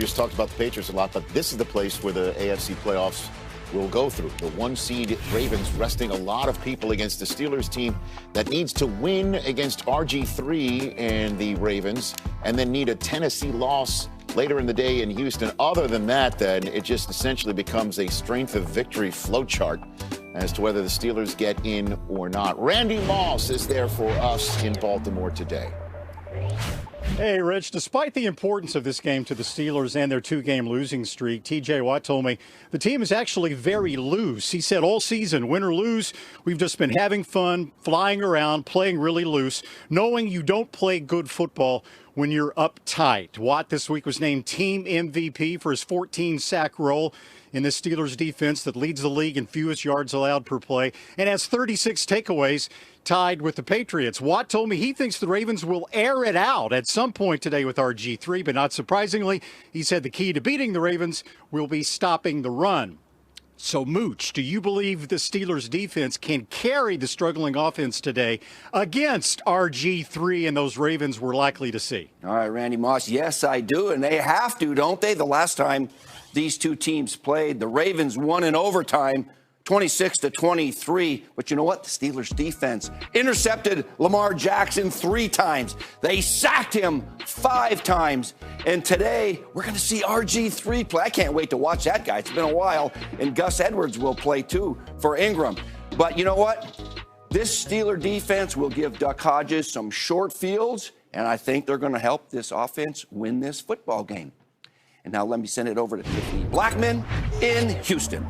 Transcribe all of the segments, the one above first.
just talked about the Patriots a lot, but this is the place where the AFC playoffs will go through. The one seed Ravens resting a lot of people against the Steelers team that needs to win against RG3 and the Ravens, and then need a Tennessee loss later in the day in Houston. Other than that, then it just essentially becomes a strength of victory flowchart as to whether the Steelers get in or not. Randy Moss is there for us in Baltimore today. Hey, Rich, despite the importance of this game to the Steelers and their two-game losing streak, TJ Watt told me the team is actually very loose. He said all season, win or lose, we've just been having fun, flying around, playing really loose, knowing you don't play good football when you're uptight. Watt this week was named team MVP for his 14-sack role in the Steelers defense that leads the league in fewest yards allowed per play and has 36 takeaways, tied with the Patriots. Watt told me he thinks the Ravens will air it out at some point today with RG3, but not surprisingly, he said the key to beating the Ravens will be stopping the run. So, Mooch, do you believe the Steelers' defense can carry the struggling offense today against RG3 and those Ravens we're likely to see? All right, Randy Moss, yes, I do, and they have to, don't they? The last time these two teams played, the Ravens won in overtime, 26-23. But you know what? The Steelers' defense intercepted Lamar Jackson 3 times. They sacked him 5 times. And today, we're going to see RG3 play. I can't wait to watch that guy. It's been a while. And Gus Edwards will play, too, for Ingram. But you know what? This Steeler defense will give Duck Hodges some short fields, and I think they're going to help this offense win this football game. And now let me send it over to Tiffany Blackman in Houston.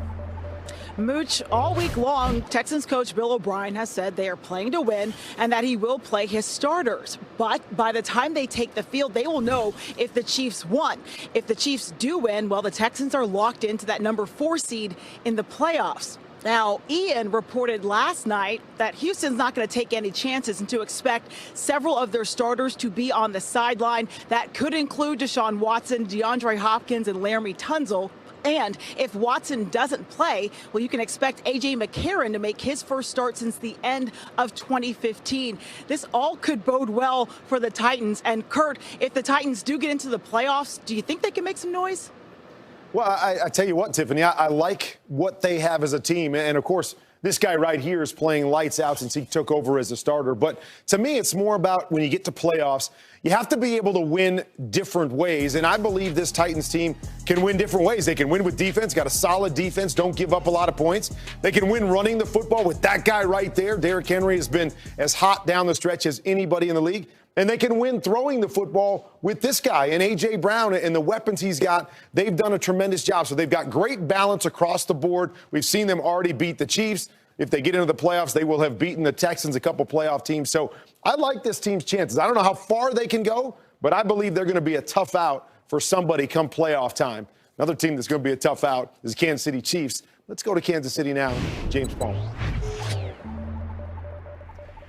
Mooch, all week long, Texans coach Bill O'Brien has said they are playing to win and that he will play his starters. But by the time they take the field, they will know if the Chiefs won. If the Chiefs do win, well, the Texans are locked into that number 4 seed in the playoffs. Now, Ian reported last night that Houston's not going to take any chances and to expect several of their starters to be on the sideline. That could include Deshaun Watson, DeAndre Hopkins, and Laramie Tunsil. And if Watson doesn't play, well, you can expect A.J. McCarron to make his first start since the end of 2015. This all could bode well for the Titans. And, Kurt, if the Titans do get into the playoffs, do you think they can make some noise? Well, I tell you what, Tiffany, I like what they have as a team. And, of course, this guy right here is playing lights out since he took over as a starter. But to me, it's more about when you get to playoffs, you have to be able to win different ways. And I believe this Titans team can win different ways. They can win with defense, got a solid defense, don't give up a lot of points. They can win running the football with that guy right there. Derrick Henry has been as hot down the stretch as anybody in the league. And they can win throwing the football with this guy and A.J. Brown and the weapons he's got. They've done a tremendous job. So they've got great balance across the board. We've seen them already beat the Chiefs. If they get into the playoffs, they will have beaten the Texans, a couple playoff teams. So I like this team's chances. I don't know how far they can go, but I believe they're going to be a tough out for somebody come playoff time. Another team that's going to be a tough out is the Kansas City Chiefs. Let's go to Kansas City now. James Palmer.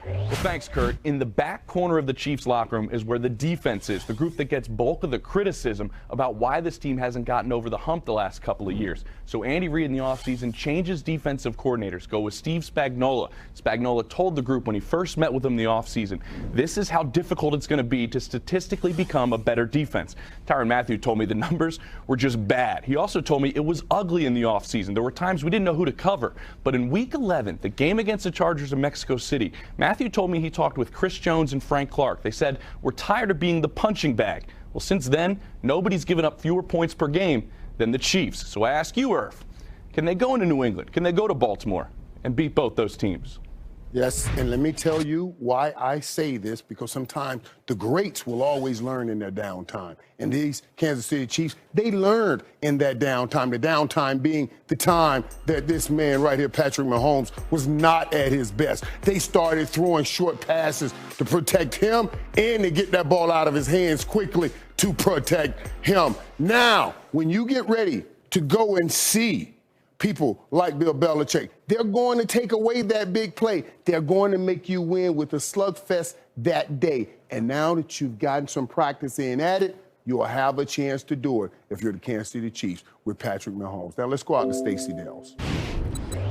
Well, thanks, Kurt. In the back corner of the Chiefs locker room is where the defense is, the group that gets bulk of the criticism about why this team hasn't gotten over the hump the last couple of years. So Andy Reid in the offseason changes defensive coordinators, go with Steve Spagnuolo. Spagnuolo told the group when he first met with them in the offseason, this is how difficult it's going to be to statistically become a better defense. Tyrann Mathieu told me the numbers were just bad. He also told me it was ugly in the offseason. There were times we didn't know who to cover. But in Week 11, the game against the Chargers in Mexico City, Mathieu told me he talked with Chris Jones and Frank Clark. They said, we're tired of being the punching bag. Well, since then, nobody's given up fewer points per game than the Chiefs. So I ask you, Irv, can they go into New England? Can they go to Baltimore and beat both those teams? Yes, and let me tell you why I say this, because sometimes the greats will always learn in their downtime. And these Kansas City Chiefs, they learned in that downtime, the downtime being the time that this man right here, Patrick Mahomes, was not at his best. They started throwing short passes to protect him and to get that ball out of his hands quickly to protect him. Now, when you get ready to go and see people like Bill Belichick, they're going to take away that big play. They're going to make you win with a slugfest that day. And now that you've gotten some practice in at it, you'll have a chance to do it if you're the Kansas City Chiefs with Patrick Mahomes. Now let's go out to Stacey Dales.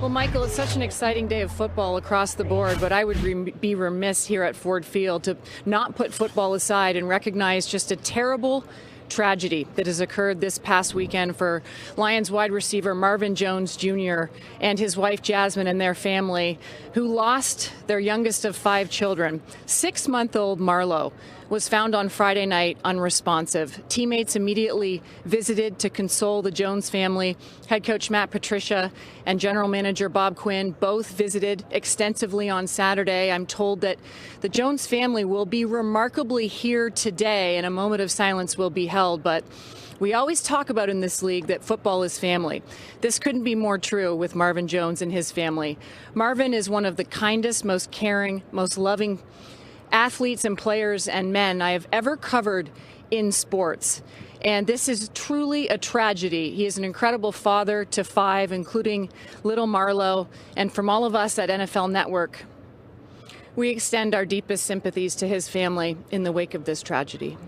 Well, Michael, it's such an exciting day of football across the board, but I would be remiss here at Ford Field to not put football aside and recognize just a terrible tragedy that has occurred this past weekend for Lions wide receiver Marvin Jones Jr. and his wife Jasmine and their family, who lost their youngest of 5 children. 6-month-old Marlo was found on Friday night unresponsive. Teammates immediately visited to console the Jones family. Head coach Matt Patricia and general manager Bob Quinn both visited extensively on Saturday. I'm told that the Jones family will be remarkably here today, and a moment of silence will be held. But we always talk about in this league that football is family. This couldn't be more true with Marvin Jones and his family. Marvin is one of the kindest, most caring, most loving athletes and players and men I have ever covered in sports. And this is truly a tragedy. He is an incredible father to 5, including little Marlo. And from all of us at NFL Network, we extend our deepest sympathies to his family in the wake of this tragedy.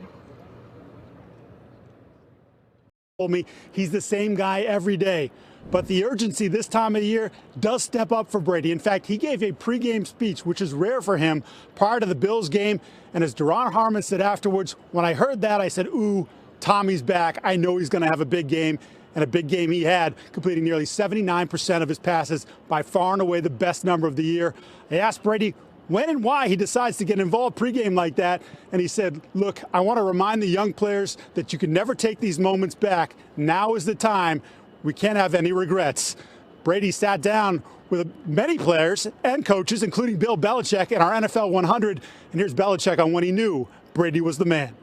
Told me he's the same guy every day. But the urgency this time of the year does step up for Brady. In fact, he gave a pregame speech, which is rare for him, prior to the Bills game. And as Duron Harmon said afterwards, when I heard that, I said, ooh, Tommy's back. I know he's going to have a big game. And a big game he had, completing nearly 79% of his passes, by far and away the best number of the year. I asked Brady when and why he decides to get involved pregame like that. And he said, look, I want to remind the young players that you can never take these moments back. Now is the time. We can't have any regrets. Brady sat down with many players and coaches, including Bill Belichick, in our NFL 100. And here's Belichick on when he knew Brady was the man.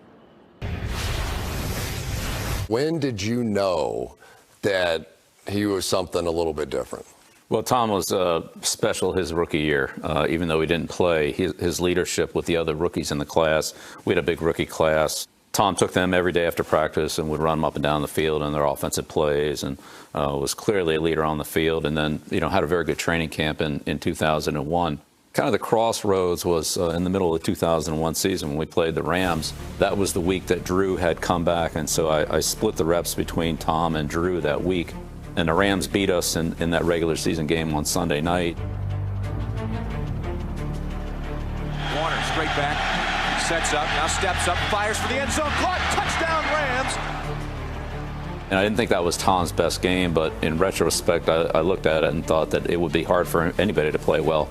When did you know that he was something a little bit different? Well, Tom was special his rookie year, even though he didn't play. His leadership with the other rookies in the class, we had a big rookie class. Tom took them every day after practice and would run them up and down the field in their offensive plays, and was clearly a leader on the field. And then, had a very good training camp in 2001. Kind of the crossroads was in the middle of the 2001 season when we played the Rams. That was the week that Drew had come back, and so I split the reps between Tom and Drew that week. And the Rams beat us in that regular season game on Sunday night. Warner straight back. Sets up, now steps up, fires for the end zone, caught, touchdown Rams. And I didn't think that was Tom's best game, but in retrospect, I looked at it and thought that it would be hard for anybody to play well,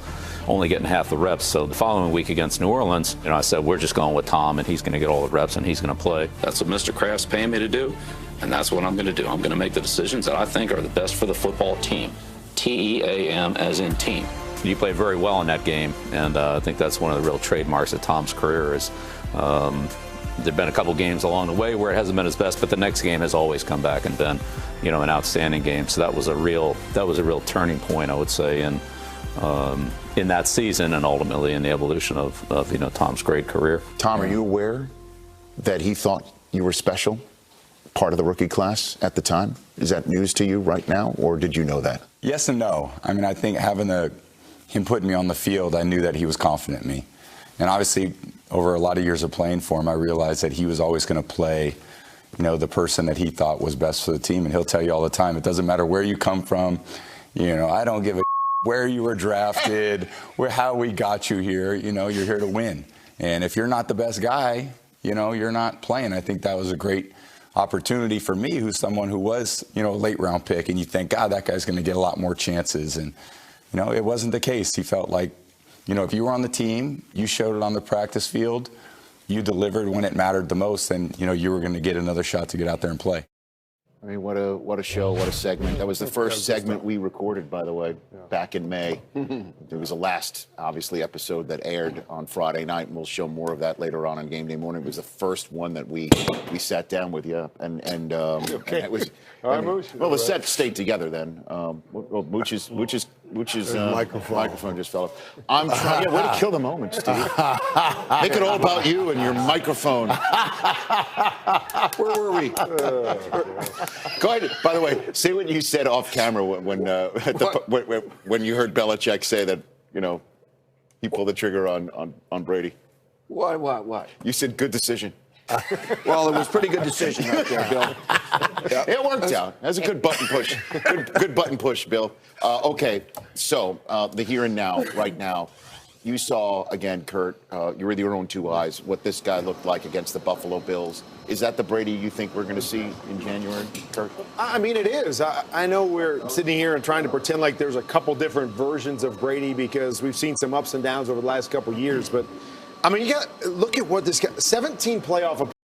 only getting half the reps. So the following week against New Orleans, I said, we're just going with Tom, and he's going to get all the reps, and he's going to play. That's what Mr. Kraft's paying me to do, and that's what I'm going to do. I'm going to make the decisions that I think are the best for the football team. T-E-A-M as in team. You played very well in that game, and I think that's one of the real trademarks of Tom's career is there've been a couple games along the way where it hasn't been his best, but the next game has always come back and been, an outstanding game. So that was a real turning point, I would say, in that season and ultimately in the evolution of Tom's great career. Tom, are you aware that he thought you were special, part of the rookie class at the time? Is that news to you right now, or did you know that? Yes and no. I mean, I think him putting me on the field, I knew that he was confident in me. And obviously, over a lot of years of playing for him, I realized that he was always going to play, the person that he thought was best for the team. And he'll tell you all the time, it doesn't matter where you come from. I don't give a where you were drafted, how we got you here. You're here to win. And if you're not the best guy, you're not playing. I think that was a great opportunity for me, who's someone who was, a late round pick. And you think, God, that guy's going to get a lot more chances. And it wasn't the case. He felt like, if you were on the team, you showed it on the practice field, you delivered when it mattered the most, and, you were going to get another shot to get out there and play. I mean, what a show, what a segment. That was the first segment we recorded, by the way, back in May. It was the last, obviously, episode that aired on Friday night, and we'll show more of that later on game day morning. It was the first one that we sat down with you, and it was. Well, the set stayed together then. Mooch's microphone just fell off. I'm trying. Yeah, way to kill the moment, Steve. Make it all about you and your microphone. Where were we? Go ahead. By the way, say what you said off camera when you heard Belichick say that he pulled the trigger on Brady. What? You said good decision. Well, it was a pretty good decision right there, Bill. Yep. It worked out. That was a good button push. Good button push, Bill. Okay, so the here and now, right now. You saw, again, Kurt, you with your own two eyes, what this guy looked like against the Buffalo Bills. Is that the Brady you think we're going to see in January, Kurt? I mean, it is. I know we're sitting here and trying to pretend like there's a couple different versions of Brady because we've seen some ups and downs over the last couple years. But, I mean, you got to look at what this guy, 17 playoff